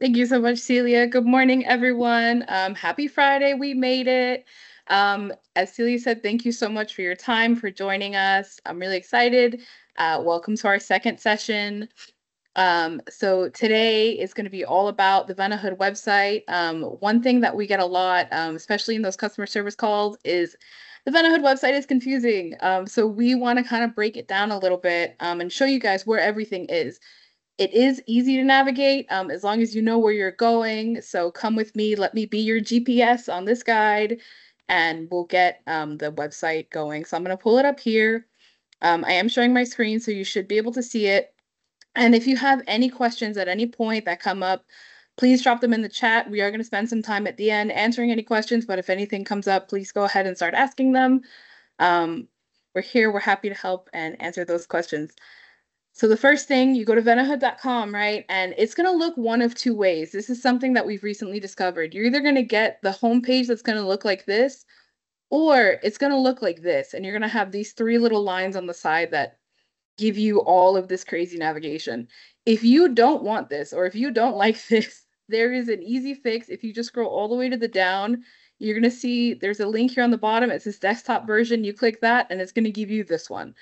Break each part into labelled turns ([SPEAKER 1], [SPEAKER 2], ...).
[SPEAKER 1] Thank you so much, Celia. Good morning, everyone. Happy Friday. We made it. As Celia said, thank you so much for your time, for joining us. I'm really excited. Welcome to our second session. So today is going to be all about the Venahood website. One thing that we get a lot, especially in those customer service calls, is the Venahood website is confusing. So we want to kind of break it down a little bit and show you guys where everything is. It is easy to navigate as long as you know where you're going. So come with me, let me be your GPS on this guide, and we'll get the website going. So I'm going to pull it up here. I am showing my screen, so you should be able to see it. And if you have any questions at any point that come up, please drop them in the chat. We are going to spend some time at the end answering any questions, but if anything comes up, please go ahead and start asking them. We're here, we're happy to help and answer those questions. So the first thing, you go to venahood.com, right? And it's going to look one of two ways. This is something that we've recently discovered. You're either going to get the homepage that's going to look like this, or it's going to look like this. And you're going to have these three little lines on the side that give you all of this crazy navigation. If you don't want this, or if you don't like this, there is an easy fix. If you just scroll all the way to the down, you're going to see there's a link here on the bottom. It says desktop version. You click that, and it's going to give you this one.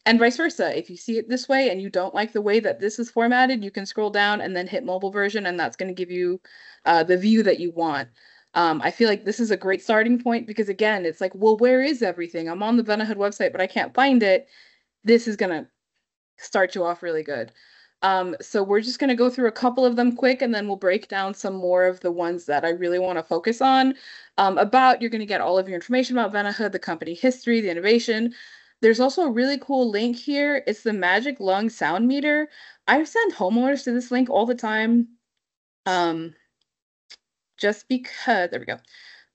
[SPEAKER 1] And vice versa. If you see it this way and you don't like the way that this is formatted, you can scroll down and then hit mobile version, and that's going to give you the view that you want. I feel like this is a great starting point because, again, it's like, well, where is everything? I'm on the Venahood website, but I can't find it. This is going to start you off really good. So we're just going to go through a couple of them quick, and then we'll break down some more of the ones that I really want to focus on. You're going to get all of your information about Venahood, the company history, the innovation. There's also a really cool link here. It's the Magic Lung Sound Meter. I send homeowners to this link all the time. Just because, there we go.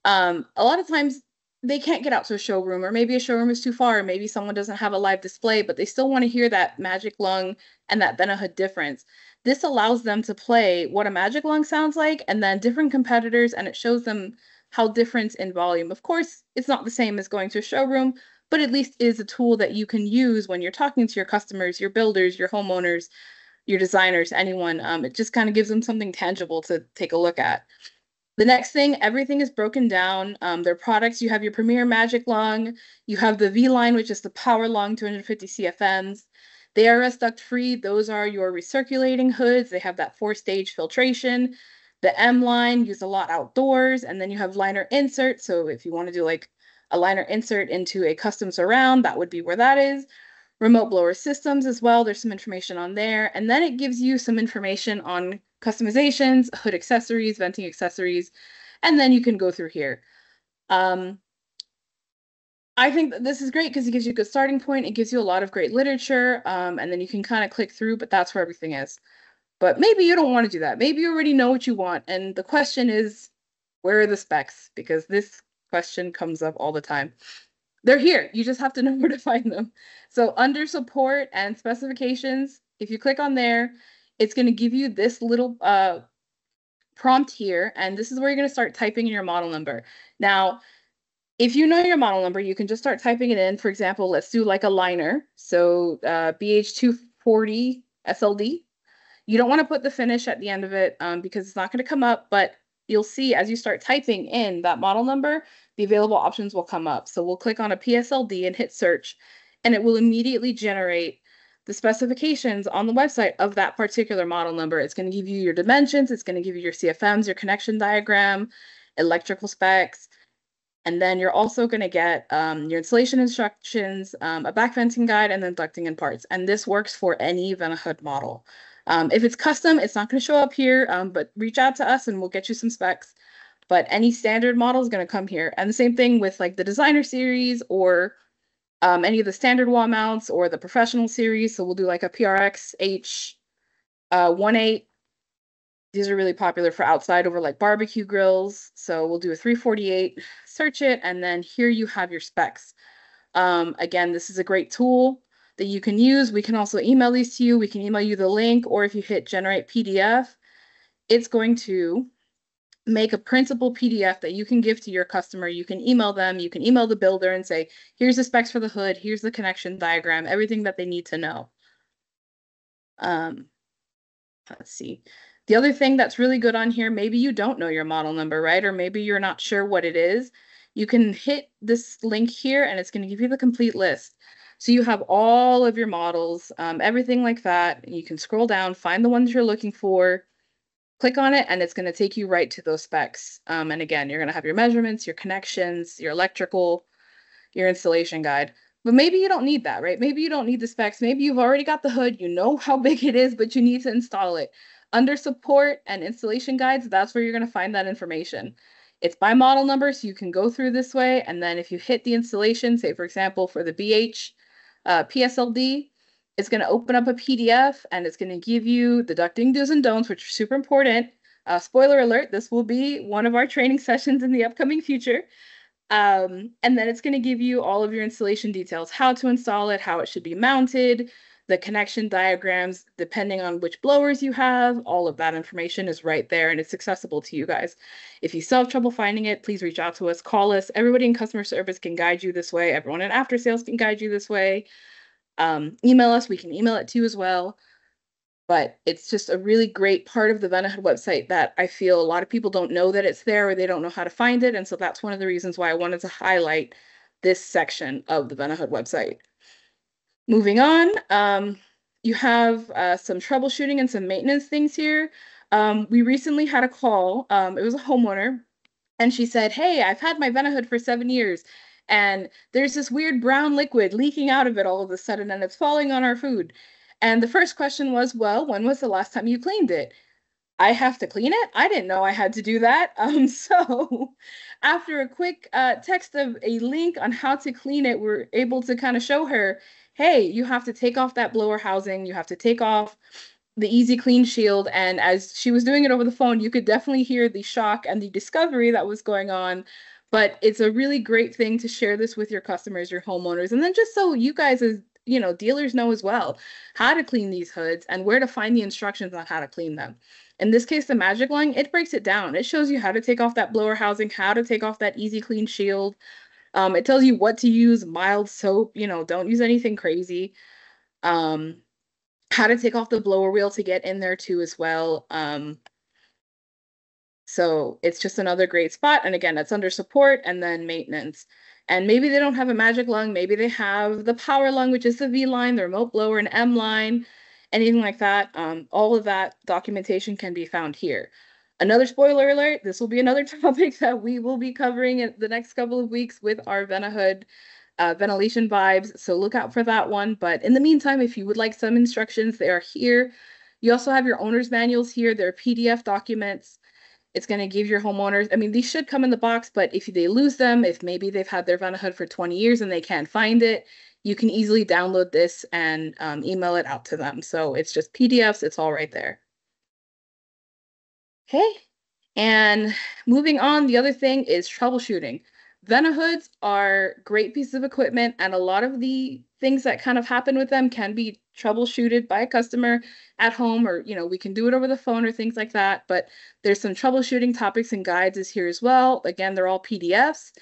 [SPEAKER 1] A lot of times they can't get out to a showroom, or maybe a showroom is too far, or maybe someone doesn't have a live display, but they still want to hear that Magic Lung and that Venahood difference. This allows them to play what a Magic Lung sounds like and then different competitors, and it shows them how different in volume. Of course, it's not the same as going to a showroom, but at least is a tool that you can use when you're talking to your customers, your builders, your homeowners, your designers, anyone. It just kind of gives them something tangible to take a look at. The next thing, everything is broken down. Their products, you have your Premier Magic Lung, you have the V line, which is the Power Lung 250 CFMs. The ARS duct free, those are your recirculating hoods. They have that 4-stage filtration. The M line, used a lot outdoors. And then you have liner insert. So if you want to do like a liner insert into a custom surround, that would be where that is. Remote blower systems as well. There's some information on there. And then it gives you some information on customizations, hood accessories, venting accessories, and then you can go through here. I think that this is great because it gives you a good starting point. It gives you a lot of great literature, and then you can kind of click through, but that's where everything is. But maybe you don't want to do that. Maybe you already know what you want. And the question is, where are the specs? Because this question comes up all the time. They're here. You just have to know where to find them. So under support and specifications, if you click on there, it's going to give you this little prompt here. And this is where you're going to start typing in your model number. Now, if you know your model number, you can just start typing it in. For example, let's do like a liner. So BH240 SLD. You don't want to put the finish at the end of it because it's not going to come up, but you'll see as you start typing in that model number, the available options will come up. So we'll click on a PSLD and hit search, and it will immediately generate the specifications on the website of that particular model number. It's going to give you your dimensions, it's going to give you your CFMs, your connection diagram, electrical specs, and then you're also going to get your installation instructions, a back venting guide, and then ducting and parts. And this works for any Venahood model. If it's custom, it's not going to show up here, but reach out to us and we'll get you some specs. But any standard model is going to come here. And the same thing with like the designer series or any of the standard wall mounts or the professional series. So we'll do like a PRX H18. These are really popular for outside over like barbecue grills. So we'll do a 348, search it, and then here you have your specs. Again, this is a great tool that you can use. We can also email these to you. We can email you the link, or if you hit generate PDF, it's going to make a printable PDF that you can give to your customer. You can email them, you can email the builder and say, here's the specs for the hood, here's the connection diagram, everything that they need to know. Let's see. The other thing that's really good on here, maybe you don't know your model number, right? Or maybe you're not sure what it is. You can hit this link here and it's going to give you the complete list. So you have all of your models, everything like that. You can scroll down, find the ones you're looking for, click on it, and it's going to take you right to those specs. And again, you're going to have your measurements, your connections, your electrical, your installation guide. But maybe you don't need that, right? Maybe you don't need the specs. Maybe you've already got the hood, you know how big it is, but you need to install it. Under support and installation guides, that's where you're going to find that information. It's by model number, so you can go through this way. And then if you hit the installation, say for example, for the BH PSLD, it's going to open up a PDF and it's going to give you the ducting do's and don'ts, which are super important. Spoiler alert, this will be one of our training sessions in the upcoming future. And then it's going to give you all of your installation details, how to install it, how it should be mounted, the connection diagrams, depending on which blowers you have. All of that information is right there and it's accessible to you guys. If you still have trouble finding it, please reach out to us, call us. Everybody in customer service can guide you this way. Everyone in after sales can guide you this way. Email us, we can email it to you as well. But it's just a really great part of the Venahood website that I feel a lot of people don't know that it's there or they don't know how to find it. And so that's one of the reasons why I wanted to highlight this section of the Venahood website. Moving on, you have some troubleshooting and some maintenance things here. We recently had a call. It was a homeowner, and she said, "Hey, I've had my Venahood for 7 years, and there's this weird brown liquid leaking out of it all of a sudden, and it's falling on our food." And the first question was, "Well, when was the last time you cleaned it?" I have to clean it? I didn't know I had to do that. So after a quick text of a link on how to clean it, we're able to kind of show her, hey, you have to take off that blower housing. You have to take off the Easy Clean Shield. And as she was doing it over the phone, you could definitely hear the shock and the discovery that was going on. But it's a really great thing to share this with your customers, your homeowners, and then just so you guys as dealers know as well how to clean these hoods and where to find the instructions on how to clean them. In this case, the Magic Lung, it breaks it down. It shows you how to take off that blower housing, how to take off that Easy Clean Shield. It tells you what to use, mild soap, don't use anything crazy. How to take off the blower wheel to get in there too as well. So it's just another great spot. And again, that's under support and then maintenance. And maybe they don't have a Magic Lung. Maybe they have the Power Lung, which is the V line, the remote blower, an M line, anything like that. All of that documentation can be found here. Another spoiler alert, this will be another topic that we will be covering in the next couple of weeks with our Venahood ventilation vibes. So look out for that one. But in the meantime, if you would like some instructions, they are here. You also have your owner's manuals here. They're PDF documents. It's going to give your homeowners, I mean, these should come in the box, but if they lose them, if maybe they've had their Venahood for 20 years and they can't find it, you can easily download this and email it out to them. So it's just PDFs, it's all right there. Okay, and moving on, the other thing is troubleshooting. Venahoods are great pieces of equipment, and a lot of the things that kind of happen with them can be troubleshooted by a customer at home, or we can do it over the phone or things like that. But there's some troubleshooting topics and guides is here as well. Again, they're all PDFs.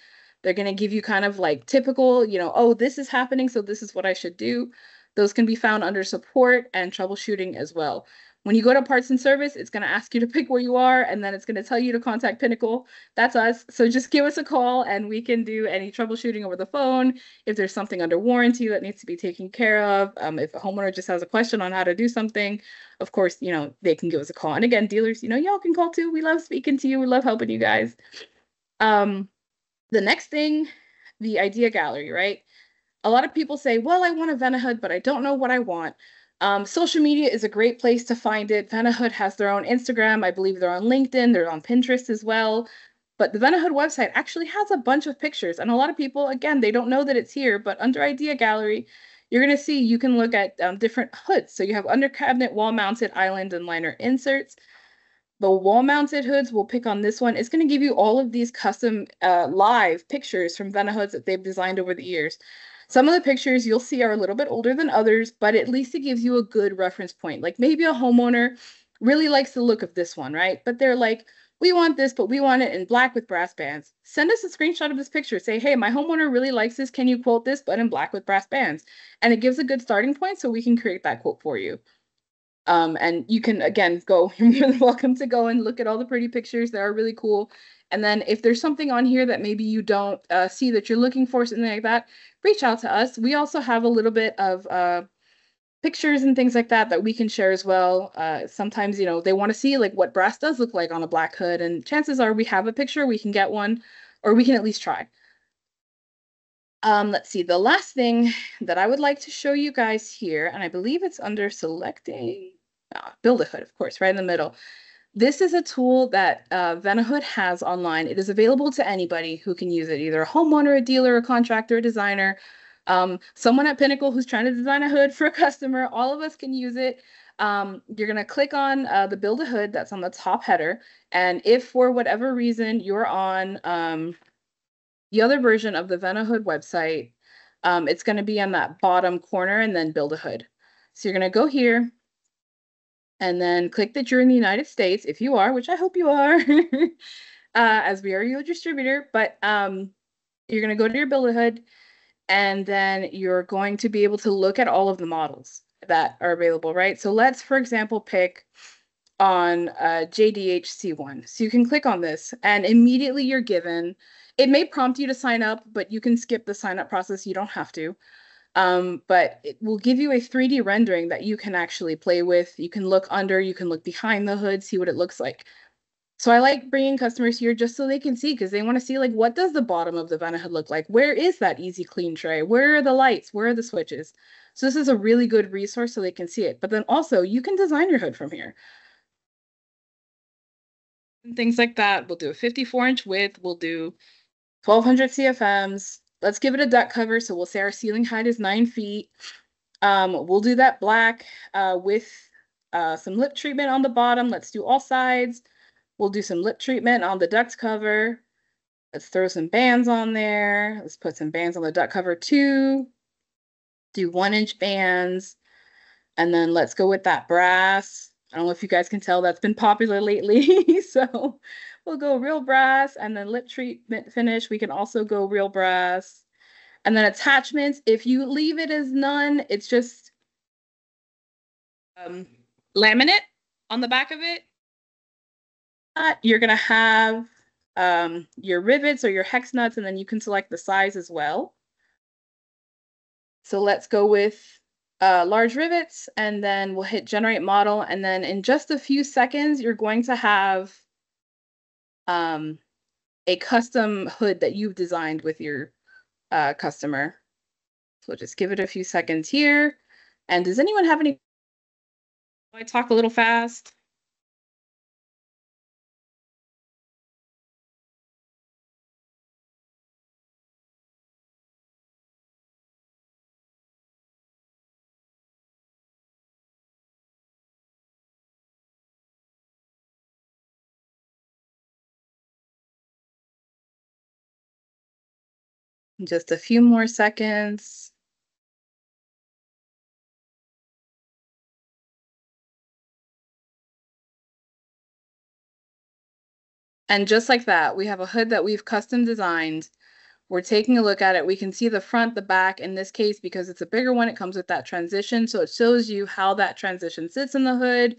[SPEAKER 1] They're going to give you kind of like typical, oh, this is happening, so this is what I should do. Those can be found under support and troubleshooting as well. When you go to parts and service, it's going to ask you to pick where you are, and then it's going to tell you to contact Pinnacle. That's us. So just give us a call and we can do any troubleshooting over the phone. If there's something under warranty that needs to be taken care of, if a homeowner just has a question on how to do something, of course, they can give us a call. And again, dealers, y'all can call too. We love speaking to you. We love helping you guys. The next thing, the idea gallery, right? A lot of people say, well, I want a Venahood, but I don't know what I want. Social media is a great place to find it. Venahood has their own Instagram. I believe they're on LinkedIn. They're on Pinterest as well. But the Venahood website actually has a bunch of pictures. And a lot of people, again, they don't know that it's here. But under Idea Gallery, you're going to see you can look at different hoods. So you have under cabinet, wall mounted, island, and liner inserts. The wall-mounted hoods, we'll pick on this one. It's going to give you all of these custom live pictures from Venahoods that they've designed over the years. Some of the pictures you'll see are a little bit older than others, but at least it gives you a good reference point. Like maybe a homeowner really likes the look of this one, right? But they're like, we want this, but we want it in black with brass bands. Send us a screenshot of this picture. Say, hey, my homeowner really likes this. Can you quote this, but in black with brass bands? And it gives a good starting point so we can create that quote for you. And you can, again, go, you're more than welcome to go and look at all the pretty pictures. They are really cool. And then if there's something on here that maybe you don't see that you're looking for, something like that, reach out to us. We also have a little bit of pictures and things like that that we can share as well. Sometimes, they want to see like what brass does look like on a black hood, and chances are we have a picture, we can get one, or we can at least try. Let's see, the last thing that I would like to show you guys here, and I believe it's under selecting, build a hood, of course, right in the middle. This is a tool that Venahood has online. It is available to anybody who can use it, either a homeowner, a dealer, a contractor, a designer, someone at Pinnacle who's trying to design a hood for a customer. All of us can use it. You're going to click on the build a hood that's on the top header. And if for whatever reason you're on the other version of the Venahood website, it's going to be on that bottom corner and then build a hood. So you're going to go here and then click that you're in the United States, if you are, which I hope you are, as we are your distributor. But you're going to go to your build a hood, and then you're going to be able to look at all of the models that are available, right? So let's, for example, pick on JDHC1. So you can click on this, and immediately you're given, it may prompt you to sign up, but you can skip the sign up process. You don't have to. But it will give you a 3D rendering that you can actually play with. You can look under, you can look behind the hood, see what it looks like. So I like bringing customers here just so they can see, because they want to see, like, what does the bottom of the Venahood look like? Where is that easy clean tray? Where are the lights? Where are the switches? So this is a really good resource so they can see it. But then also you can design your hood from here. And things like that. We'll do a 54-inch width. We'll do 1200 CFMs. Let's give it a deck cover. So we'll say our ceiling height is 9 feet. We'll do that black with some lip treatment on the bottom. Let's do all sides. We'll do some lip treatment on the duct cover. Let's throw some bands on there. Let's put some bands on the duct cover too. Do 1-inch bands. And then let's go with that brass. I don't know if you guys can tell, that's been popular lately. So we'll go real brass, and then lip treatment finish. We can also go real brass. And then attachments, if you leave it as none, it's just laminate on the back of it. You're going to have your rivets or your hex nuts, and then you can select the size as well. So let's go with large rivets, and then we'll hit generate model. And then in just a few seconds, you're going to have a custom hood that you've designed with your customer. So just give it a few seconds here. And does anyone have any? I talk a little fast. Just a few more seconds. And just like that, we have a hood that we've custom designed. We're taking a look at it. We can see the front, the back. In this case, because it's a bigger one, it comes with that transition. So it shows you how that transition sits in the hood.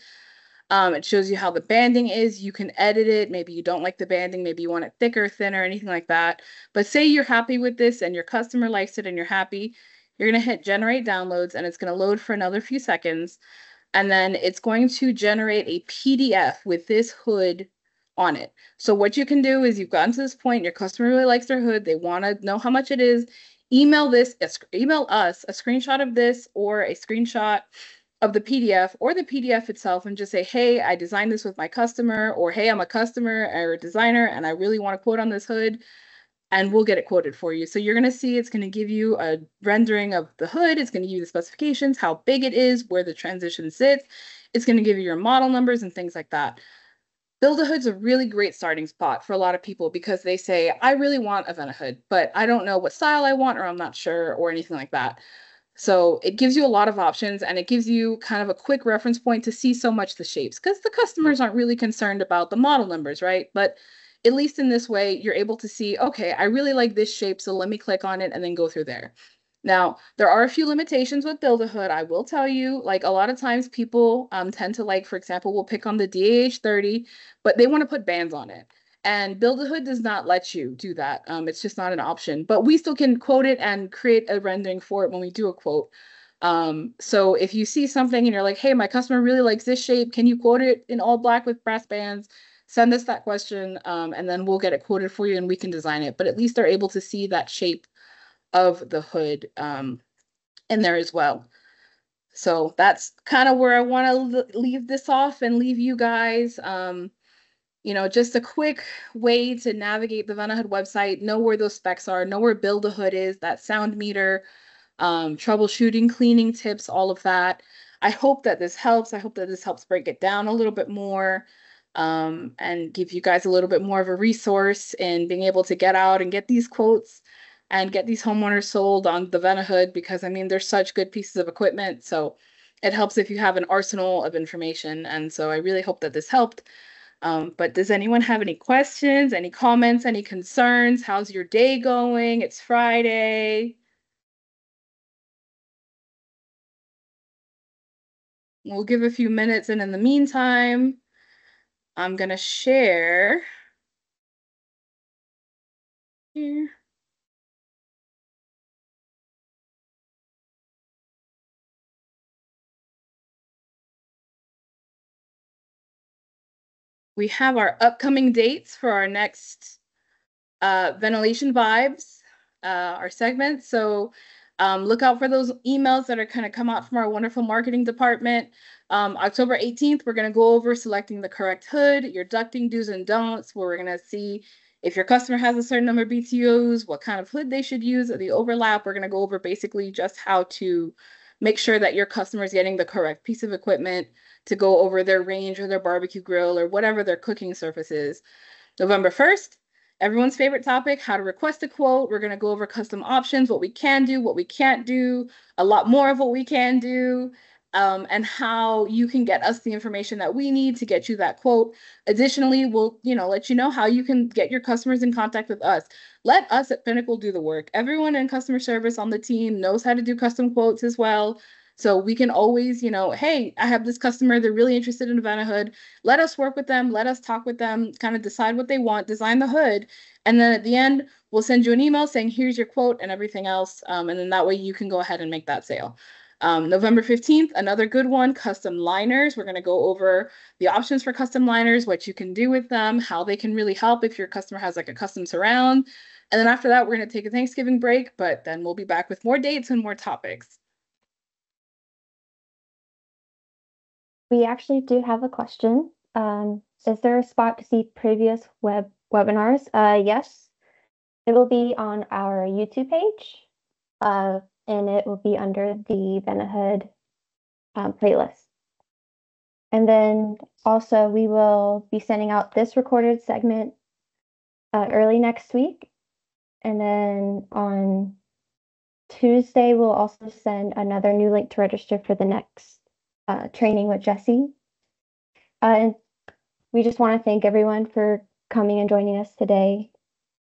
[SPEAKER 1] It shows you how the banding is. You can edit it. Maybe you don't like the banding. Maybe you want it thicker, thinner, anything like that. But say you're happy with this and your customer likes it and you're happy, you're going to hit generate downloads, and it's going to load for another few seconds. And then it's going to generate a PDF with this hood on it. So what you can do is, you've gotten to this point, your customer really likes their hood, they want to know how much it is, email us a screenshot of this, or a screenshot of the PDF or the PDF itself, and just say, hey, I designed this with my customer, or hey, I'm a customer or a designer and I really want to quote on this hood, and we'll get it quoted for you. So you're going to see it's going to give you a rendering of the hood. It's going to give you the specifications, how big it is, where the transition sits. It's going to give you your model numbers and things like that. Build-A-Hood's a really great starting spot for a lot of people, because they say, I really want a Venahood, but I don't know what style I want, or I'm not sure, or anything like that. So it gives you a lot of options, and it gives you kind of a quick reference point to see so much the shapes, because the customers aren't really concerned about the model numbers, right? But at least in this way, you're able to see, okay, I really like this shape, so let me click on it and then go through there. Now, there are a few limitations with Build-A-Hood. I will tell you, like a lot of times people tend to like, for example, will pick on the DAH30, but they want to put bands on it. And Build-A-Hood does not let you do that. It's just not an option. But we still can quote it and create a rendering for it when we do a quote. So if you see something and you're like, hey, my customer really likes this shape, can you quote it in all black with brass bands? Send us that question, and then we'll get it quoted for you and we can design it. But at least they're able to see that shape of the hood in there as well. So that's kind of where I want to leave this off and leave you guys. Just a quick way to navigate the Venahood website, know where those specs are, know where Build-A-Hood is, that sound meter, troubleshooting, cleaning tips, all of that. I hope that this helps. I hope that this helps break it down a little bit more, and give you guys a little bit more of a resource in being able to get out and get these quotes and get these homeowners sold on the Venahood, because I mean, they're such good pieces of equipment. So it helps if you have an arsenal of information. And so I really hope that this helped. But does anyone have any questions, any comments, any concerns? How's your day going? It's Friday. We'll give a few minutes, and in the meantime, I'm gonna share here. We have our upcoming dates for our next ventilation vibes, our segment. So look out for those emails that are going to come out from our wonderful marketing department. October 18th, we're going to go over selecting the correct hood, your ducting do's and don'ts, where we're going to see if your customer has a certain number of BTUs, what kind of hood they should use, or the overlap. We're going to go over basically just how to make sure that your customer is getting the correct piece of equipment to go over their range or their barbecue grill or whatever their cooking surface is. November 1st, everyone's favorite topic, how to request a quote. We're going to go over custom options, what we can do, what we can't do, a lot more of what we can do, and how you can get us the information that we need to get you that quote. Additionally, we'll, let you know how you can get your customers in contact with us. Let us at Pinnacle do the work. Everyone in customer service on the team knows how to do custom quotes as well. So we can always, hey, I have this customer, they're really interested in Venahood. Let us work with them, let us talk with them, kind of decide what they want, design the hood. And then at the end, we'll send you an email saying, here's your quote and everything else. And then that way you can go ahead and make that sale. November 15th, another good one, custom liners. We're going to go over the options for custom liners, what you can do with them, how they can really help if your customer has like a custom surround. And then after that, we're going to take a Thanksgiving break, but then we'll be back with more dates and more topics.
[SPEAKER 2] We actually do have a question. Is there a spot to see previous webinars? Yes, it will be on our YouTube page, and it will be under the Venahood playlist. And then also we will be sending out this recorded segment early next week. And then on Tuesday, we'll also send another new link to register for the next training with Jessy. And we just want to thank everyone for coming and joining us today.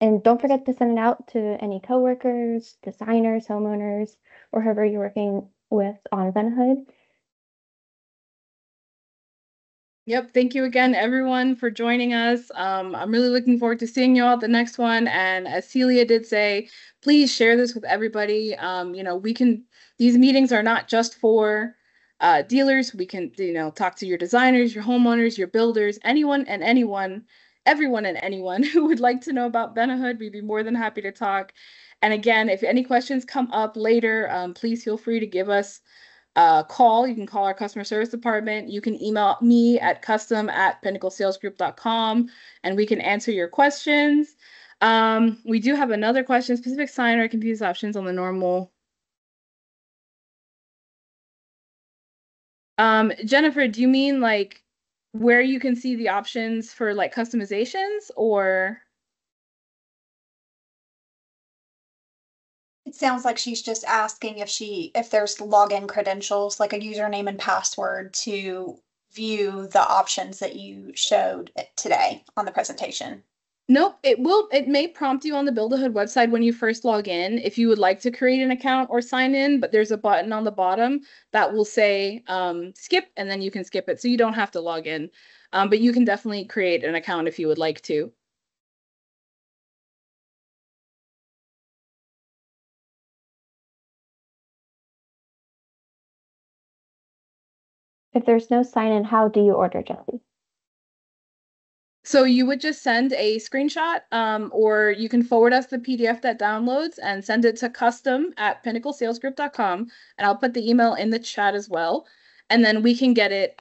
[SPEAKER 2] And don't forget to send it out to any coworkers, designers, homeowners, or whoever you're working with on Venahood.
[SPEAKER 1] Yep. Thank you again, everyone, for joining us. I'm really looking forward to seeing you all at the next one. And as Celia did say, please share this with everybody. These meetings are not just for dealers. We can, talk to your designers, your homeowners, your builders, everyone and anyone who would like to know about Venahood. We'd be more than happy to talk. And again, if any questions come up later, please feel free to give us call. You can call our customer service department. You can email me at custom@pinnaclesalesgroup.com and we can answer your questions. We do have another question, specific sign or confused options on the normal. Jennifer, do you mean like where you can see the options for like customizations or?
[SPEAKER 3] It sounds like she's just asking if there's login credentials, like a username and password to view the options that you showed today on the presentation.
[SPEAKER 1] Nope, it may prompt you on the Build-A-Hood website when you first log in if you would like to create an account or sign in, but there's a button on the bottom that will say skip, and then you can skip it. So you don't have to log in. But you can definitely create an account if you would like to.
[SPEAKER 2] If there's no sign-in, how do you order, Jessy?
[SPEAKER 1] So you would just send a screenshot, or you can forward us the PDF that downloads and send it to custom@pinnaclesalesgroup.com. And I'll put the email in the chat as well. And then we can get it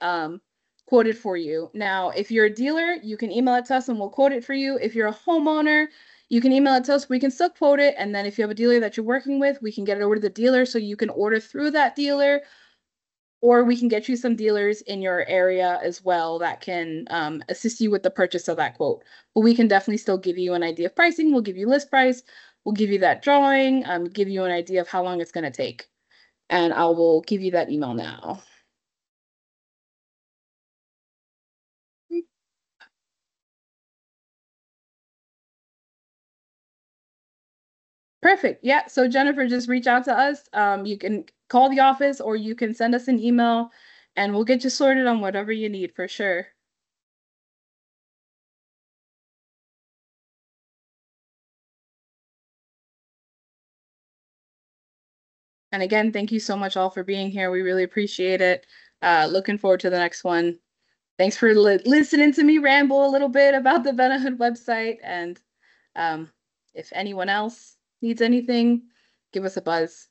[SPEAKER 1] quoted for you. Now, if you're a dealer, you can email it to us and we'll quote it for you. If you're a homeowner, you can email it to us. We can still quote it. And then if you have a dealer that you're working with, we can get it over to the dealer so you can order through that dealer, or we can get you some dealers in your area as well that can assist you with the purchase of that quote. But we can definitely still give you an idea of pricing. We'll give you list price. We'll give you that drawing, give you an idea of how long it's going to take. And I will give you that email now. Perfect. Yeah. So Jennifer, just reach out to us. You can call the office or you can send us an email and we'll get you sorted on whatever you need for sure. And again, thank you so much all for being here. We really appreciate it. Looking forward to the next one. Thanks for listening to me ramble a little bit about the Benahood website. And if anyone else needs anything, give us a buzz.